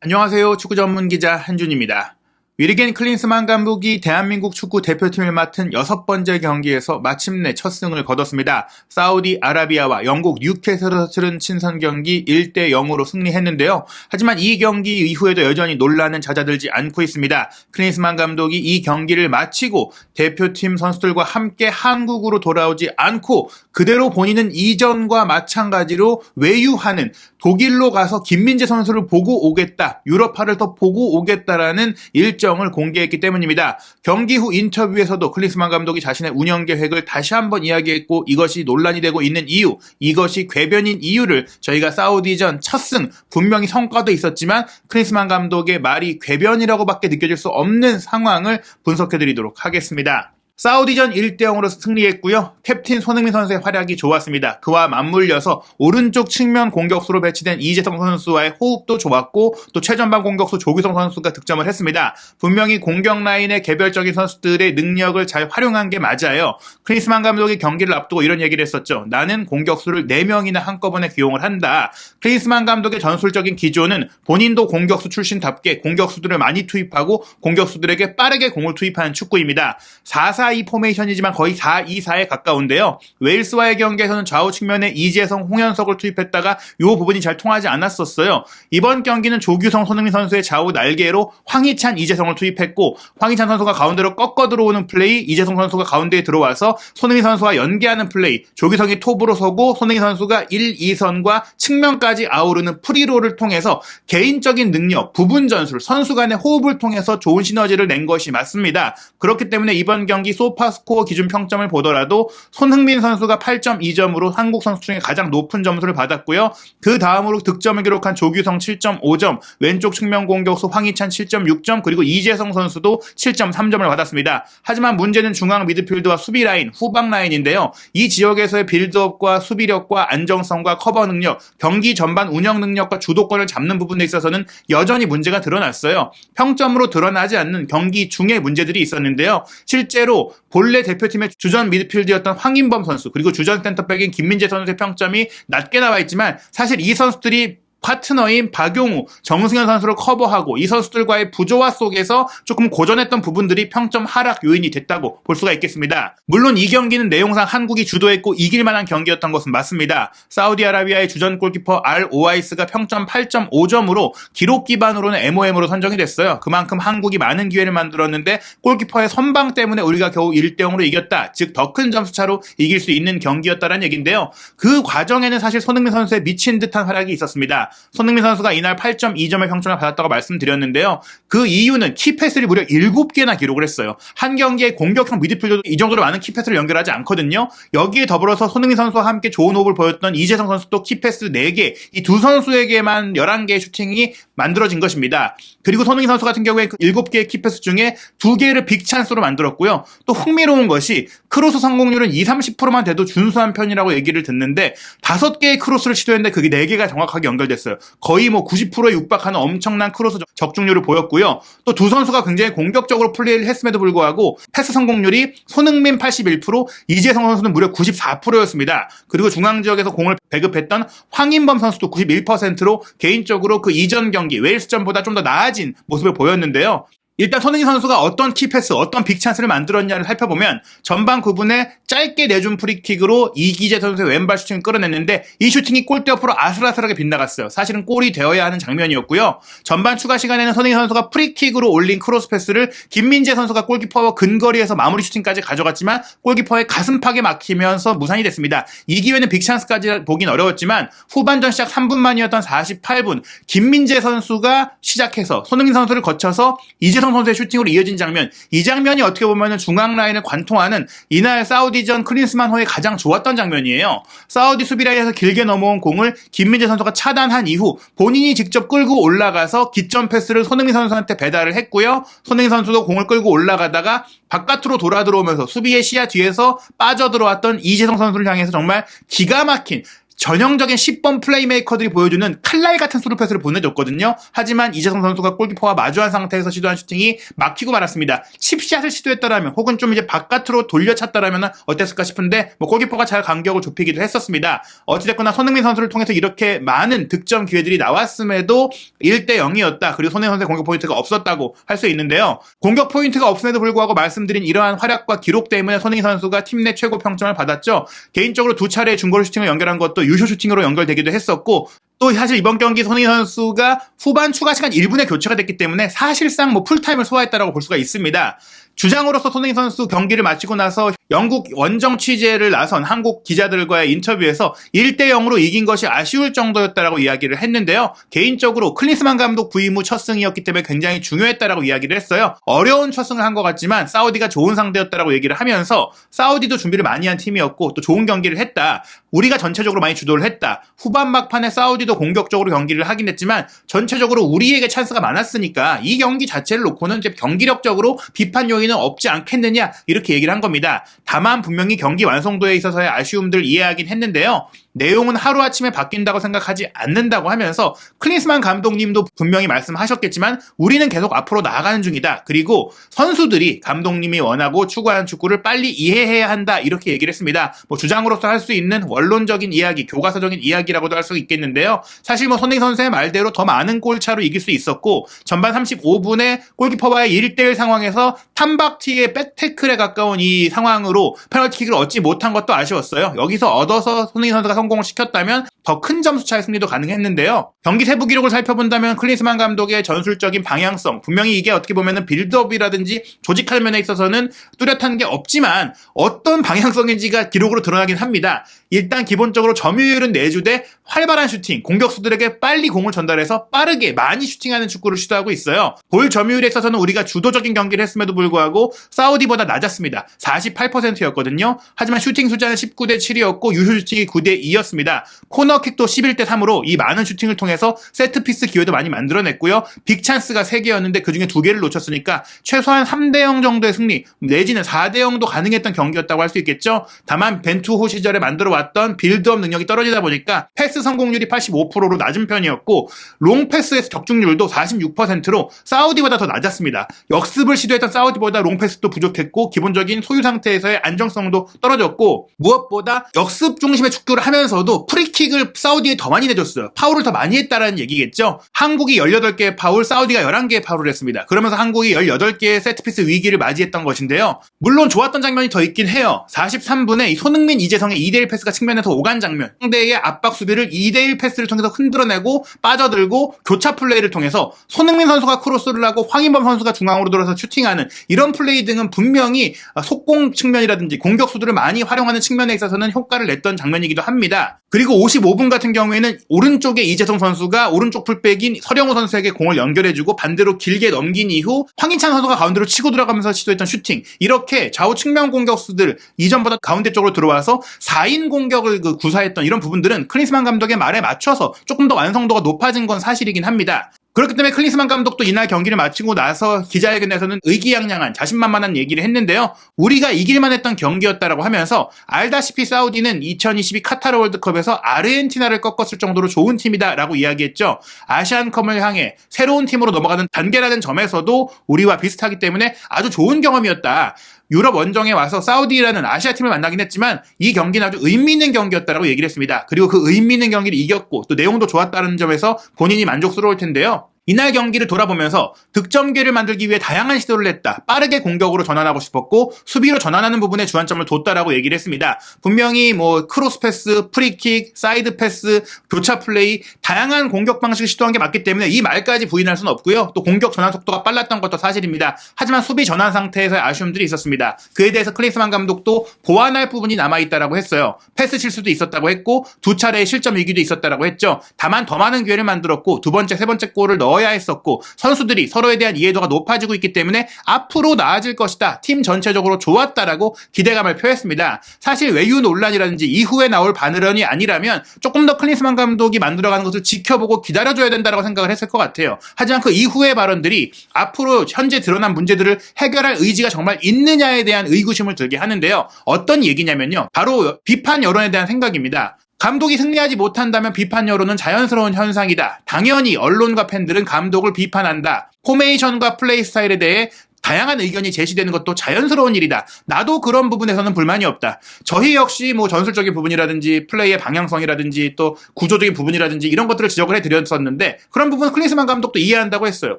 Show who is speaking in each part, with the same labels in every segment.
Speaker 1: 안녕하세요. 축구 전문 기자 한준입니다. 위르겐 클린스만 감독이 대한민국 축구 대표팀을 맡은 6번째 경기에서 마침내 첫 승을 거뒀습니다. 사우디아라비아와 영국 뉴캐슬에서 치른 친선 경기 1-0으로 승리했는데요. 하지만 이 경기 이후에도 여전히 논란은 잦아들지 않고 있습니다. 클린스만 감독이 이 경기를 마치고 대표팀 선수들과 함께 한국으로 돌아오지 않고 그대로 본인은 이전과 마찬가지로 외유하는 독일로 가서 김민재 선수를 보고 오겠다, 유럽파를 더 보고 오겠다라는 일정을 공개했기 때문입니다. 경기 후 인터뷰에서도 클린스만 감독이 자신의 운영 계획을 다시 한번 이야기했고 이것이 논란이 되고 있는 이유, 이것이 궤변인 이유를 저희가 사우디전 첫 승, 분명히 성과도 있었지만 클린스만 감독의 말이 궤변이라고밖에 느껴질 수 없는 상황을 분석해드리도록 하겠습니다. 사우디전 1-0으로 승리했고요. 캡틴 손흥민 선수의 활약이 좋았습니다. 그와 맞물려서 오른쪽 측면 공격수로 배치된 이재성 선수와의 호흡도 좋았고 또 최전방 공격수 조규성 선수가 득점을 했습니다. 분명히 공격 라인의 개별적인 선수들의 능력을 잘 활용한 게 맞아요. 클린스만 감독이 경기를 앞두고 이런 얘기를 했었죠. 나는 공격수를 4명이나 한꺼번에 기용을 한다. 클린스만 감독의 전술적인 기조는 본인도 공격수 출신답게 공격수들을 많이 투입하고 공격수들에게 빠르게 공을 투입하는 축구입니다. 4-4-2 포메이션이지만 거의 4-2-4에 가까운데요. 웨일스와의 경기에서는 좌우 측면에 이재성, 홍현석을 투입했다가 이 부분이 잘 통하지 않았었어요. 이번 경기는 조규성, 손흥민 선수의 좌우 날개로 황희찬, 이재성을 투입했고 황희찬 선수가 가운데로 꺾어 들어오는 플레이, 이재성 선수가 가운데에 들어와서 손흥민 선수와 연계하는 플레이, 조규성이 톱으로 서고 손흥민 선수가 1, 2선과 측면까지 아우르는 프리롤을 통해서 개인적인 능력, 부분 전술, 선수 간의 호흡을 통해서 좋은 시너지를 낸 것이 맞습니다. 그렇기 때문에 이번 경기 소파스코어 기준 평점을 보더라도 손흥민 선수가 8.2점으로 한국 선수 중에 가장 높은 점수를 받았고요. 그 다음으로 득점을 기록한 조규성 7.5점, 왼쪽 측면 공격수 황희찬 7.6점, 그리고 이재성 선수도 7.3점을 받았습니다. 하지만 문제는 중앙 미드필드와 수비 라인, 후방 라인인데요. 이 지역에서의 빌드업과 수비력과 안정성과 커버 능력, 경기 전반 운영 능력과 주도권을 잡는 부분에 있어서는 여전히 문제가 드러났어요. 평점으로 드러나지 않는 경기 중에 문제들이 있었는데요. 실제로 본래 대표팀의 주전 미드필드였던 황인범 선수 그리고 주전 센터백인 김민재 선수의 평점이 낮게 나와 있지만 사실 이 선수들이 파트너인 박용우, 정승현 선수를 커버하고 이 선수들과의 부조화 속에서 조금 고전했던 부분들이 평점 하락 요인이 됐다고 볼 수가 있겠습니다. 물론 이 경기는 내용상 한국이 주도했고 이길 만한 경기였던 것은 맞습니다. 사우디아라비아의 주전 골키퍼 알 오아이스가 평점 8.5점으로 기록 기반으로는 MOM으로 선정이 됐어요. 그만큼 한국이 많은 기회를 만들었는데 골키퍼의 선방 때문에 우리가 겨우 1-0으로 이겼다. 즉 더 큰 점수차로 이길 수 있는 경기였다는 얘기인데요. 그 과정에는 사실 손흥민 선수의 미친 듯한 활약이 있었습니다. 손흥민 선수가 이날 8.2점의 평점을 받았다고 말씀드렸는데요. 그 이유는 키패스를 무려 7개나 기록을 했어요. 한 경기에 공격형 미드필더도 이 정도로 많은 키패스를 연결하지 않거든요. 여기에 더불어서 손흥민 선수와 함께 좋은 호흡을 보였던 이재성 선수도 키패스 4개, 이 두 선수에게만 11개의 슈팅이 만들어진 것입니다. 그리고 손흥민 선수 같은 경우에 그 7개의 키패스 중에 2개를 빅찬스로 만들었고요. 또 흥미로운 것이 크로스 성공률은 20-30%만 돼도 준수한 편이라고 얘기를 듣는데 5개의 크로스를 시도했는데 그게 4개가 정확하게 연결됐어요. 거의 90%에 육박하는 엄청난 크로스 적중률을 보였고요. 또 두 선수가 굉장히 공격적으로 플레이를 했음에도 불구하고 패스 성공률이 손흥민 81%, 이재성 선수는 무려 94%였습니다. 그리고 중앙 지역에서 공을 배급했던 황인범 선수도 91%로 개인적으로 그 이전 경기 웨일스전보다 좀 더 나아진 모습을 보였는데요. 일단 손흥민 선수가 어떤 키패스, 어떤 빅찬스를 만들었냐를 살펴보면 전방 9분에 짧게 내준 프리킥으로 이기재 선수의 왼발 슈팅을 끌어냈는데 이 슈팅이 골대 옆으로 아슬아슬하게 빗나갔어요. 사실은 골이 되어야 하는 장면이었고요. 전반 추가 시간에는 손흥민 선수가 프리킥으로 올린 크로스 패스를 김민재 선수가 골키퍼와 근거리에서 마무리 슈팅까지 가져갔지만 골키퍼의 가슴팍에 막히면서 무산이 됐습니다. 이 기회는 빅찬스까지 보긴 어려웠지만 후반전 시작 3분 만이었던 48분 김민재 선수가 시작해서 손흥민 선수를 거쳐서 이재성 선수의 슈팅으로 이어진 장면, 이 장면이 어떻게 보면 중앙 라인을 관통하는 이날 사우디전 클린스만 호의 가장 좋았던 장면이에요. 사우디 수비 라인에서 길게 넘어온 공을 김민재 선수가 차단한 이후 본인이 직접 끌고 올라가서 기점 패스를 손흥민 선수한테 배달을 했고요. 손흥민 선수도 공을 끌고 올라가다가 바깥으로 돌아 들어오면서 수비의 시야 뒤에서 빠져들어왔던 이재성 선수를 향해서 정말 기가 막힌 전형적인 10번 플레이메이커들이 보여주는 칼날 같은 스루 패스를 보내줬거든요. 하지만 이재성 선수가 골키퍼와 마주한 상태에서 시도한 슈팅이 막히고 말았습니다. 칩샷을 시도했다라면 혹은 좀 이제 바깥으로 돌려찼다라면 어땠을까 싶은데 골키퍼가 잘 간격을 좁히기도 했었습니다. 어찌됐거나 손흥민 선수를 통해서 이렇게 많은 득점 기회들이 나왔음에도 1대0이었다. 그리고 손흥민 선수의 공격 포인트가 없었다고 할 수 있는데요. 공격 포인트가 없음에도 불구하고 말씀드린 이러한 활약과 기록 때문에 손흥민 선수가 팀 내 최고 평점을 받았죠. 개인적으로 두 차례 중거리 슈팅을 연결한 것도 유효 슈팅으로 연결되기도 했었고, 또 사실 이번 경기 손흥민 선수가 후반 추가 시간 1분에 교체가 됐기 때문에 사실상 풀타임을 소화했다라고 볼 수가 있습니다. 주장으로서 손흥민 선수 경기를 마치고 나서 영국 원정 취재를 나선 한국 기자들과의 인터뷰에서 1대0으로 이긴 것이 아쉬울 정도였다라고 이야기를 했는데요. 개인적으로 클린스만 감독 부임 후 첫 승이었기 때문에 굉장히 중요했다라고 이야기를 했어요. 어려운 첫 승을 한 것 같지만 사우디가 좋은 상대였다라고 얘기를 하면서 사우디도 준비를 많이 한 팀이었고 또 좋은 경기를 했다. 우리가 전체적으로 많이 주도를 했다. 후반 막판에 사우디도 공격적으로 경기를 하긴 했지만 전체적으로 우리에게 찬스가 많았으니까 이 경기 자체를 놓고는 이제 경기력적으로 비판 요인은 없지 않겠느냐 이렇게 얘기를 한 겁니다. 다만 분명히 경기 완성도에 있어서의 아쉬움들 이해하긴 했는데요. 내용은 하루아침에 바뀐다고 생각하지 않는다고 하면서 클린스만 감독님도 분명히 말씀하셨겠지만 우리는 계속 앞으로 나아가는 중이다. 그리고 선수들이 감독님이 원하고 추구하는 축구를 빨리 이해해야 한다. 이렇게 얘기를 했습니다. 주장으로서 할 수 있는 원론적인 이야기, 교과서적인 이야기라고도 할 수 있겠는데요. 사실 손흥민 선수의 말대로 더 많은 골차로 이길 수 있었고 전반 35분에 골키퍼와의 1대1 상황에서 탐박티의 백태클에 가까운 이 상황으로 페널티킥을 얻지 못한 것도 아쉬웠어요. 여기서 얻어서 손흥민 선수가 성공을 시켰다면 더 큰 점수차의 승리도 가능했는데요. 경기 세부 기록을 살펴본다면 클린스만 감독의 전술적인 방향성, 분명히 이게 어떻게 보면 빌드업이라든지 조직할 면에 있어서는 뚜렷한 게 없지만 어떤 방향성인지가 기록으로 드러나긴 합니다. 일단 기본적으로 점유율은 내주되 활발한 슈팅, 공격수들에게 빨리 공을 전달해서 빠르게 많이 슈팅하는 축구를 시도하고 있어요. 볼 점유율에 있어서는 우리가 주도적인 경기를 했음에도 불구하고 사우디보다 낮았습니다. 48%였거든요. 하지만 슈팅 숫자는 19대 7이었고 유효 슈팅이 9대 2였습니다. 코너킥도 11대 3으로 이 많은 슈팅을 통해서 세트피스 기회도 많이 만들어냈고요. 빅찬스가 3개였는데 그중에 2개를 놓쳤으니까 최소한 3대 0 정도의 승리 내지는 4대 0도 가능했던 경기였다고 할 수 있겠죠. 다만 벤투호 시절에 만들어왔던 빌드업 능력이 떨어지다 보니까 패스 성공률이 85%로 낮은 편이었고 롱패스의 적중률도 46%로 사우디보다 더 낮았습니다. 역습을 시도했던 사우디보다 롱패스도 부족했고 기본적인 소유 상태에서의 안정성도 떨어졌고 무엇보다 역습 중심의 축구를 하면서도 프리킥을 사우디에 더 많이 내줬어요. 파울을 더 많이 했다라는 얘기겠죠. 한국이 18개의 파울, 사우디가 11개의 파울을 했습니다. 그러면서 한국이 18개의 세트피스 위기를 맞이했던 것인데요. 물론 좋았던 장면이 더 있긴 해요. 43분에 이 손흥민, 이재성의 2대1 패스가 측면에서 오간 장면, 상대의 압박 수비를 2대1 패스를 통해서 흔들어내고 빠져들고 교차 플레이를 통해서 손흥민 선수가 크로스를 하고 황인범 선수가 중앙으로 돌아서 슈팅하는 이런 플레이 등은 분명히 속공 측면이라든지 공격수들을 많이 활용하는 측면에 있어서는 효과를 냈던 장면이기도 합니다. 그리고 55분 같은 경우에는 오른쪽에 이재성 선수가 오른쪽 풀백인 서령우 선수에게 공을 연결해주고 반대로 길게 넘긴 이후 황인찬 선수가 가운데로 치고 들어가면서 시도했던 슈팅, 이렇게 좌우 측면 공격수들 이전보다 가운데 쪽으로 들어와서 4인 공격을 구사했던 이런 부분들은 클린스만 감독의 말에 맞춰서 조금 더 완성도가 높아진 건 사실이긴 합니다. 그렇기 때문에 클린스만 감독도 이날 경기를 마치고 나서 기자회견에서는 의기양양한 자신만만한 얘기를 했는데요. 우리가 이길만 했던 경기였다라고 하면서 알다시피 사우디는 2022 카타르 월드컵에서 아르헨티나를 꺾었을 정도로 좋은 팀이다라고 이야기했죠. 아시안컵을 향해 새로운 팀으로 넘어가는 단계라는 점에서도 우리와 비슷하기 때문에 아주 좋은 경험이었다. 유럽 원정에 와서 사우디라는 아시아 팀을 만나긴 했지만 이 경기는 아주 의미 있는 경기였다라고 얘기를 했습니다. 그리고 그 의미 있는 경기를 이겼고 또 내용도 좋았다는 점에서 본인이 만족스러울 텐데요. 이날 경기를 돌아보면서 득점 기회를 만들기 위해 다양한 시도를 했다. 빠르게 공격으로 전환하고 싶었고 수비로 전환하는 부분에 주안점을 뒀다라고 얘기를 했습니다. 분명히 크로스 패스, 프리킥, 사이드 패스, 교차 플레이 다양한 공격 방식을 시도한 게 맞기 때문에 이 말까지 부인할 수는 없고요. 또 공격 전환 속도가 빨랐던 것도 사실입니다. 하지만 수비 전환 상태에서의 아쉬움들이 있었습니다. 그에 대해서 클린스만 감독도 보완할 부분이 남아있다라고 했어요. 패스 실수도 있었다고 했고 두 차례의 실점 위기도 있었다라고 했죠. 다만 더 많은 기회를 만들었고 두 번째, 세 번째 골을 넣어야 했었고 선수들이 서로에 대한 이해도가 높아지고 있기 때문에 앞으로 나아질 것이다. 팀 전체적으로 좋았다라고 기대감을 표했습니다. 사실 외유 논란이라든지 이후에 나올 반응이 아니라면 조금 더 클린스만 감독이 만들어가는 것을 지켜보고 기다려줘야 된다고 생각을 했을 것 같아요. 하지만 그 이후의 발언들이 앞으로 현재 드러난 문제들을 해결할 의지가 정말 있느냐에 대한 의구심을 들게 하는데요. 어떤 얘기냐면요. 바로 비판 여론에 대한 생각입니다. 감독이 승리하지 못한다면 비판 여론은 자연스러운 현상이다. 당연히 언론과 팬들은 감독을 비판한다. 포메이션과 플레이 스타일에 대해 다양한 의견이 제시되는 것도 자연스러운 일이다. 나도 그런 부분에서는 불만이 없다. 저희 역시 뭐 전술적인 부분이라든지 플레이의 방향성이라든지 또 구조적인 부분이라든지 이런 것들을 지적을 해드렸었는데 그런 부분은 클린스만 감독도 이해한다고 했어요.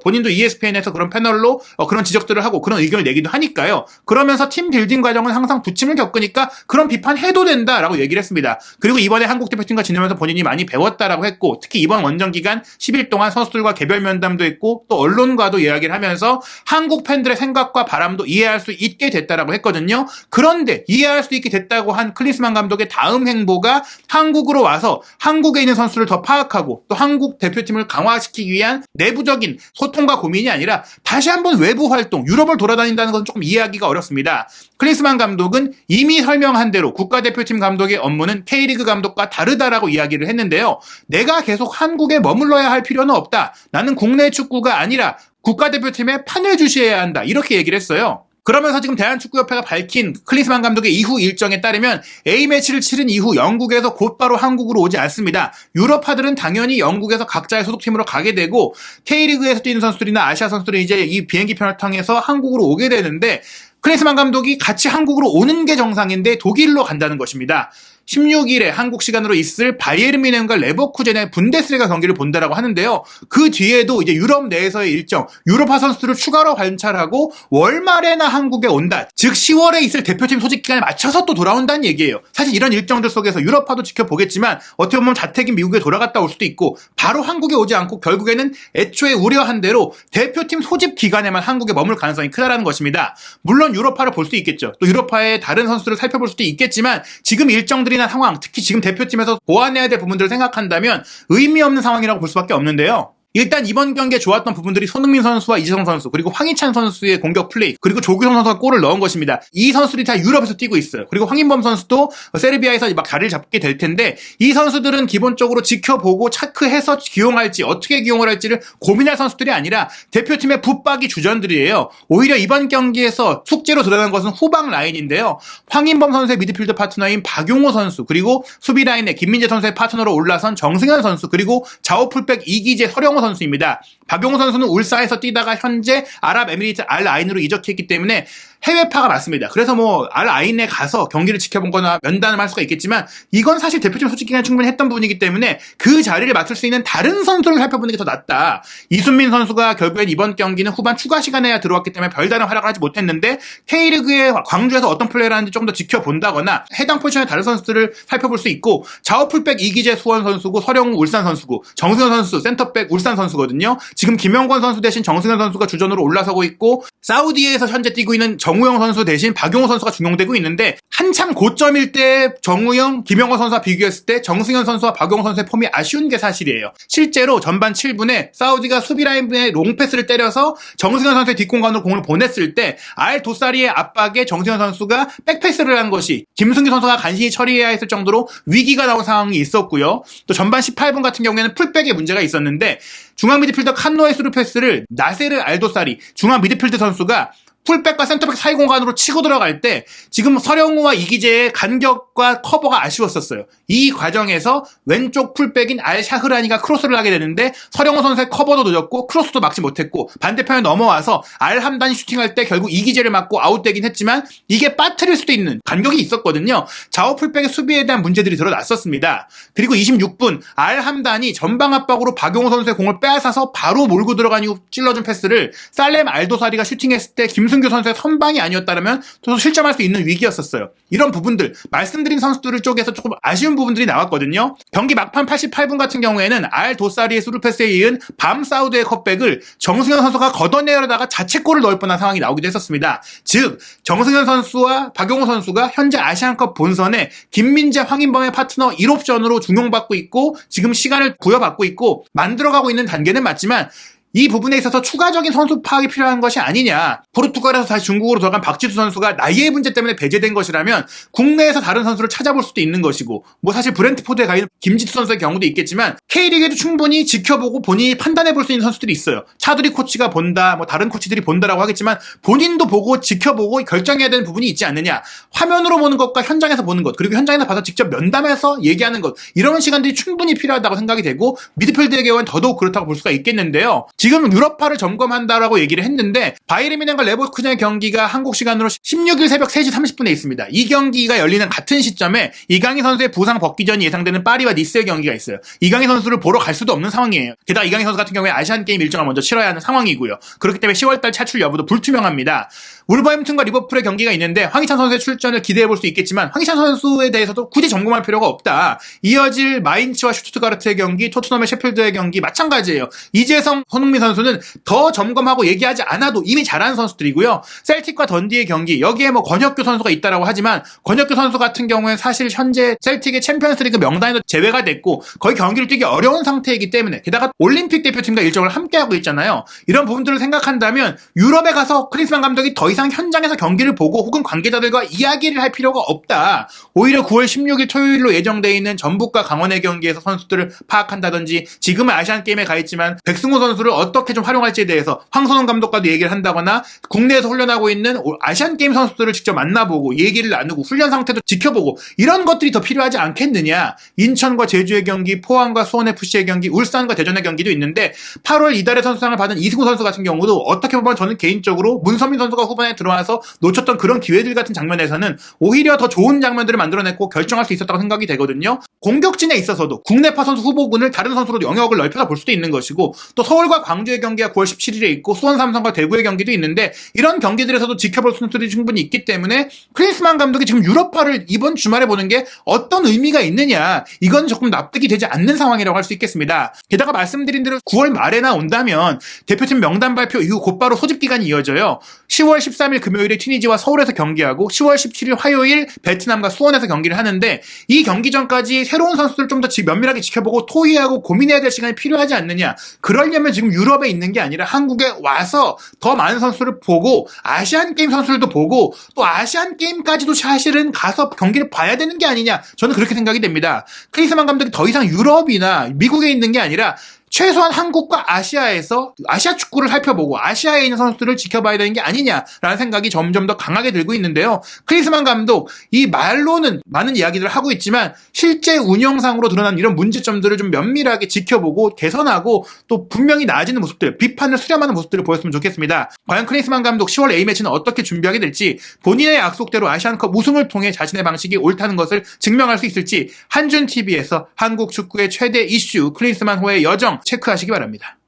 Speaker 1: 본인도 ESPN에서 그런 패널로 그런 지적들을 하고 그런 의견을 내기도 하니까요. 그러면서 팀 빌딩 과정은 항상 부침을 겪으니까 그런 비판해도 된다라고 얘기를 했습니다. 그리고 이번에 한국 대표팀과 지내면서 본인이 많이 배웠다라고 했고 특히 이번 원정 기간 10일 동안 선수들과 개별 면담도 했고 또 언론과도 이야기를 하면서 한국 팬들의 생각과 바람도 이해할 수 있게 됐다라고 했거든요. 그런데 이해할 수 있게 됐다고 한 클린스만 감독의 다음 행보가 한국으로 와서 한국에 있는 선수를 더 파악하고 또 한국 대표팀을 강화시키기 위한 내부적인 소통과 고민이 아니라 다시 한번 외부 활동, 유럽을 돌아다닌다는 것은 조금 이해하기가 어렵습니다. 클린스만 감독은 이미 설명한 대로 국가대표팀 감독의 업무는 K리그 감독과 다르다라고 이야기를 했는데요. 내가 계속 한국에 머물러야 할 필요는 없다. 나는 국내 축구가 아니라 국가대표팀에 판을 주시해야 한다. 이렇게 얘기를 했어요. 그러면서 지금 대한축구협회가 밝힌 클린스만 감독의 이후 일정에 따르면 A매치를 치른 이후 영국에서 곧바로 한국으로 오지 않습니다. 유럽파들은 당연히 영국에서 각자의 소속팀으로 가게 되고 K리그에서 뛰는 선수들이나 아시아 선수들이 이제 이 비행기편을 통해서 한국으로 오게 되는데 클린스만 감독이 같이 한국으로 오는 게 정상인데 독일로 간다는 것입니다. 16일에 한국 시간으로 있을 바이에른 뮌헨과 레버쿠젠의 분데스리가 경기를 본다라고 하는데요. 그 뒤에도 이제 유럽 내에서의 일정, 유럽파 선수들을 추가로 관찰하고 월말에나 한국에 온다. 즉 10월에 있을 대표팀 소집 기간에 맞춰서 또 돌아온다는 얘기예요. 사실 이런 일정들 속에서 유럽파도 지켜보겠지만 어떻게 보면 자택인 미국에 돌아갔다 올 수도 있고 바로 한국에 오지 않고 결국에는 애초에 우려한 대로 대표팀 소집 기간에만 한국에 머물 가능성이 크다라는 것입니다. 물론 유럽파를 볼 수 있겠죠. 또 유럽파의 다른 선수들을 살펴볼 수도 있겠지만 지금 일정들이 상황, 특히 지금 대표팀에서 보완해야 될 부분들을 생각한다면 의미 없는 상황이라고 볼 수밖에 없는데요. 일단 이번 경기에 좋았던 부분들이 손흥민 선수와 이재성 선수 그리고 황희찬 선수의 공격 플레이 그리고 조규성 선수가 골을 넣은 것입니다. 이 선수들이 다 유럽에서 뛰고 있어요. 그리고 황인범 선수도 세르비아에서 막 자리를 잡게 될 텐데 이 선수들은 기본적으로 지켜보고 차크해서 기용할지 어떻게 기용을 할지를 고민할 선수들이 아니라 대표팀의 붙박이 주전들이에요. 오히려 이번 경기에서 숙제로 드러난 것은 후방 라인인데요. 황인범 선수의 미드필드 파트너인 박용호 선수 그리고 수비 라인에 김민재 선수의 파트너로 올라선 정승현 선수 그리고 좌우 풀백 이기재 서령호 선수입니다. 박용호 선수는 울사에서 뛰다가 현재 아랍에미리트 알 아인으로 이적했기 때문에 해외파가 맞습니다. 그래서 뭐 알 아인에 가서 경기를 지켜본 거나 면담을 할 수가 있겠지만 이건 사실 대표팀 소집 기간에 충분히 했던 부분이기 때문에 그 자리를 맡을 수 있는 다른 선수를 살펴보는 게 더 낫다. 이순민 선수가 결국엔 이번 경기는 후반 추가 시간에 들어왔기 때문에 별다른 활약을 하지 못했는데 K리그의 광주에서 어떤 플레이를 하는지 좀 더 지켜본다거나 해당 포지션의 다른 선수들을 살펴볼 수 있고 좌우 풀백 이기재 수원 선수고 서령우 울산 선수고 정승현 선수 센터백 울산 선수거든요. 지금 김영권 선수 대신 정승현 선수가 주전으로 올라서고 있고 사우디에서 현재 뛰고 있는 정우영 선수 대신 박용호 선수가 중용되고 있는데 한참 고점일 때 정우영, 김영권 선수와 비교했을 때 정승현 선수와 박용호 선수의 폼이 아쉬운 게 사실이에요. 실제로 전반 7분에 사우디가 수비 라인에 롱패스를 때려서 정승현 선수의 뒷공간으로 공을 보냈을 때 알 도사리의 압박에 정승현 선수가 백패스를 한 것이 김승규 선수가 간신히 처리해야 했을 정도로 위기가 나온 상황이 있었고요. 또 전반 18분 같은 경우에는 풀백에 문제가 있었는데 중앙 미드필더 칸노의 스루 패스를 나세르 알도사리 중앙 미드필드 선수가 풀백과 센터백 사이 공간으로 치고 들어갈 때 지금 서령우와 이기재의 간격과 커버가 아쉬웠었어요. 이 과정에서 왼쪽 풀백인 알 샤흐라니가 크로스를 하게 되는데 서령우 선수의 커버도 늦었고 크로스도 막지 못했고 반대편에 넘어와서 알 함단이 슈팅할 때 결국 이기재를 맞고 아웃되긴 했지만 이게 빠뜨릴 수도 있는 간격이 있었거든요. 좌우 풀백의 수비에 대한 문제들이 드러났었습니다. 그리고 26분 알 함단이 전방 압박으로 박용호 선수의 공을 빼앗아서 바로 몰고 들어간 이후 찔러준 패스를 살렘 알도사리가 슈팅했을 때 김승규 선수의 선방이 아니었다면 또 실점할 수 있는 위기였었어요. 이런 부분들 말씀드린 선수들 쪽에서 조금 아쉬운 부분들이 나왔거든요. 경기 막판 88분 같은 경우에는 알 도사리의 스루패스에 이은 밤 사우드의 컵백을 정승현 선수가 걷어내려다가 자책골을 넣을 뻔한 상황이 나오기도 했었습니다. 즉 정승현 선수와 박용호 선수가 현재 아시안컵 본선에 김민재, 황인범의 파트너 1옵션으로 중용받고 있고 지금 시간을 부여받고 있고 만들어가고 있는 단계는 맞지만 이 부분에 있어서 추가적인 선수 파악이 필요한 것이 아니냐. 포르투갈에서 다시 중국으로 돌아간 박지수 선수가 나이의 문제 때문에 배제된 것이라면 국내에서 다른 선수를 찾아볼 수도 있는 것이고, 뭐 사실 브렌트포드에 가 있는 김지수 선수의 경우도 있겠지만 K리그에도 충분히 지켜보고 본인이 판단해볼 수 있는 선수들이 있어요. 차두리 코치가 본다, 뭐 다른 코치들이 본다라고 하겠지만 본인도 보고 지켜보고 결정해야 되는 부분이 있지 않느냐. 화면으로 보는 것과 현장에서 보는 것, 그리고 현장에서 봐서 직접 면담해서 얘기하는 것, 이런 시간들이 충분히 필요하다고 생각이 되고, 미드필드의 경우는 더더욱 그렇다고 볼 수가 있겠는데요. 지금 유럽파를 점검한다라고 얘기를 했는데 바이에른 뮌헨과 레버쿠젠의 경기가 한국 시간으로 16일 새벽 3시 30분에 있습니다. 이 경기가 열리는 같은 시점에 이강인 선수의 부상 복귀전이 예상되는 파리와 니스의 경기가 있어요. 이강인 선수를 보러 갈 수도 없는 상황이에요. 게다가 이강인 선수 같은 경우에 아시안게임 일정을 먼저 치러야 하는 상황이고요. 그렇기 때문에 10월달 차출 여부도 불투명합니다. 울버햄튼과 리버풀의 경기가 있는데 황희찬 선수의 출전을 기대해볼 수 있겠지만 황희찬 선수에 대해서도 굳이 점검할 필요가 없다. 이어질 마인츠와 슈투트가르트의 경기, 토트넘의 셰필드의 경기 마찬가지예요. 이재성, 손흥민 선수는 더 점검하고 얘기하지 않아도 이미 잘하는 선수들이고요. 셀틱과 던디의 경기, 여기에 뭐 권혁규 선수가 있다라고 하지만 권혁규 선수 같은 경우에는 사실 현재 셀틱의 챔피언스리그 명단에도 제외가 됐고 거의 경기를 뛰기 어려운 상태이기 때문에, 게다가 올림픽 대표팀과 일정을 함께하고 있잖아요. 이런 부분들을 생각한다면 유럽에 가서 클린스만 감독이 더 이상 현장에서 경기를 보고 혹은 관계자들과 이야기를 할 필요가 없다. 오히려 9월 16일 토요일로 예정되어 있는 전북과 강원의 경기에서 선수들을 파악한다든지, 지금은 아시안게임에 가 있지만 백승호 선수를 어떻게 좀 활용할지에 대해서 황선홍 감독과도 얘기를 한다거나, 국내에서 훈련하고 있는 아시안게임 선수들을 직접 만나보고 얘기를 나누고 훈련 상태도 지켜보고, 이런 것들이 더 필요하지 않겠느냐. 인천과 제주의 경기, 포항과 수원FC의 경기, 울산과 대전의 경기도 있는데 8월 이달에 선수상을 받은 이승우 선수 같은 경우도 어떻게 보면 저는 개인적으로 문선민 선수가 후반에 들어와서 놓쳤던 그런 기회들 같은 장면에서는 오히려 더 좋은 장면들을 만들어냈고 결정할 수 있었다고 생각이 되거든요. 공격진에 있어서도 국내파 선수 후보군을 다른 선수로 영역을 넓혀서 볼 수도 있는 것이고, 또 서울과 광주의 경기가 9월 17일에 있고 수원 삼성과 대구의 경기도 있는데 이런 경기들에서도 지켜볼 선수들이 충분히 있기 때문에 클린스만 감독이 지금 유럽파를 이번 주말에 보는 게 어떤 의미가 있느냐, 이건 조금 납득이 되지 않는 상황이라고 할 수 있겠습니다. 게다가 말씀드린 대로 9월 말에나 온다면 대표팀 명단 발표 이후 곧바로 소집 기간이 이어져요. 10월 13일 금요일에 튀니지와 서울에서 경기하고 10월 17일 화요일 베트남과 수원에서 경기를 하는데, 이 경기 전까지 새로운 선수들 좀 더 면밀하게 지켜보고 토의하고 고민해야 될 시간이 필요하지 않느냐. 그러려면 지금 유럽에 있는 게 아니라 한국에 와서 더 많은 선수를 보고 아시안게임 선수들도 보고 또 아시안게임까지도 사실은 가서 경기를 봐야 되는 게 아니냐, 저는 그렇게 생각이 됩니다. 클린스만 감독이 더 이상 유럽이나 미국에 있는 게 아니라 최소한 한국과 아시아에서 아시아 축구를 살펴보고 아시아에 있는 선수들을 지켜봐야 되는 게 아니냐라는 생각이 점점 더 강하게 들고 있는데요. 클린스만 감독, 이 말로는 많은 이야기들을 하고 있지만 실제 운영상으로 드러난 이런 문제점들을 좀 면밀하게 지켜보고 개선하고 또 분명히 나아지는 모습들, 비판을 수렴하는 모습들을 보였으면 좋겠습니다. 과연 클린스만 감독 10월 A매치는 어떻게 준비하게 될지, 본인의 약속대로 아시안컵 우승을 통해 자신의 방식이 옳다는 것을 증명할 수 있을지, 한준TV에서 한국 축구의 최대 이슈 클린스만호의 여정 체크하시기 바랍니다.